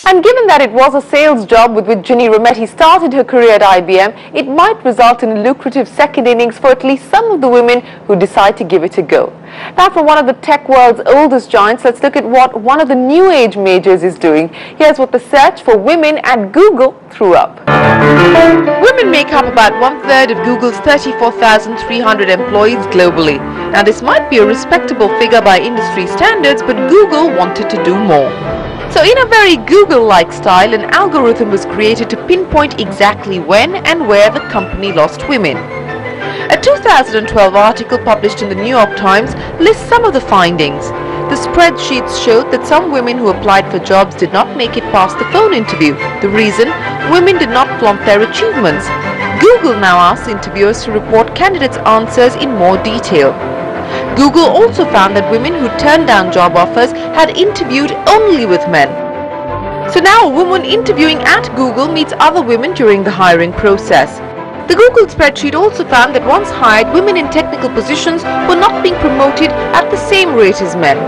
And given that it was a sales job with which Ginny Rometty started her career at IBM, it might result in a lucrative second innings for at least some of the women who decide to give it a go. Now, from one of the tech world's oldest giants, let's look at what one of the new age majors is doing. Here's what the search for women at Google threw up. Women make up about 1/3 of Google's 34,300 employees globally. Now, this might be a respectable figure by industry standards, but Google wanted to do more. So in a very Google-like style, an algorithm was created to pinpoint exactly when and where the company lost women. A 2012 article published in the New York Times lists some of the findings. The spreadsheets showed that some women who applied for jobs did not make it past the phone interview. The reason? Women did not flaunt their achievements. Google now asks interviewers to report candidates' answers in more detail. Google also found that women who turned down job offers had interviewed only with men. So now a woman interviewing at Google meets other women during the hiring process. The Google spreadsheet also found that once hired, women in technical positions were not being promoted at the same rate as men.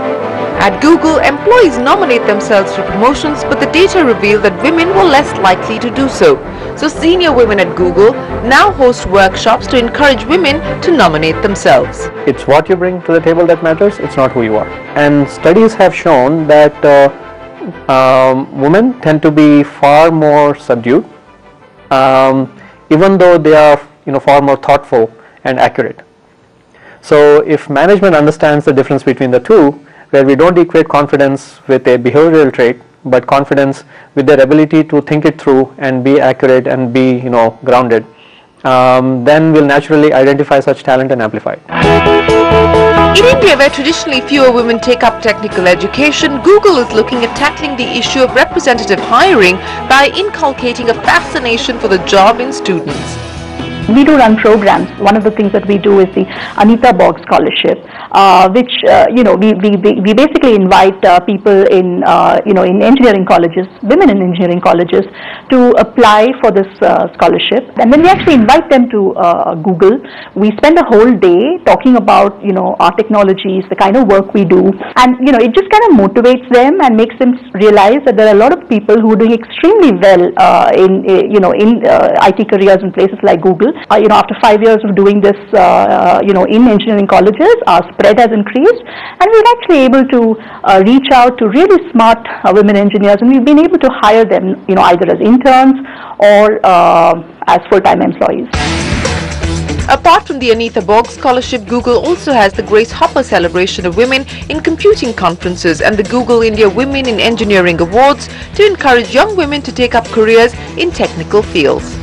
At Google, employees nominate themselves for promotions, but the data revealed that women were less likely to do so. So senior women at Google now host workshops to encourage women to nominate themselves. It's what you bring to the table that matters, it's not who you are. And studies have shown that women tend to be far more subdued, even though they are far more thoughtful and accurate. So if management understands the difference between the two, where we don't equate confidence with a behavioral trait, but confidence with their ability to think it through and be accurate and be grounded, then we'll naturally identify such talent and amplify it. In India, where traditionally fewer women take up technical education, Google is looking at tackling the issue of representative hiring by inculcating a fascination for the job in students. We do run programs. One of the things that we do is the Anita Bogg Scholarship, which we basically invite people in in engineering colleges, women in engineering colleges, to apply for this scholarship. And then we actually invite them to Google. We spend a whole day talking about our technologies, the kind of work we do, and it just kind of motivates them and makes them realize that there are a lot of people who are doing extremely well in IT careers in places like Google. After 5 years of doing this, in engineering colleges, our spread has increased, and we're actually able to reach out to really smart women engineers, and we've been able to hire them, either as interns or as full-time employees. Apart from the Anita Bogg Scholarship, Google also has the Grace Hopper Celebration of Women in Computing Conferences and the Google India Women in Engineering Awards to encourage young women to take up careers in technical fields.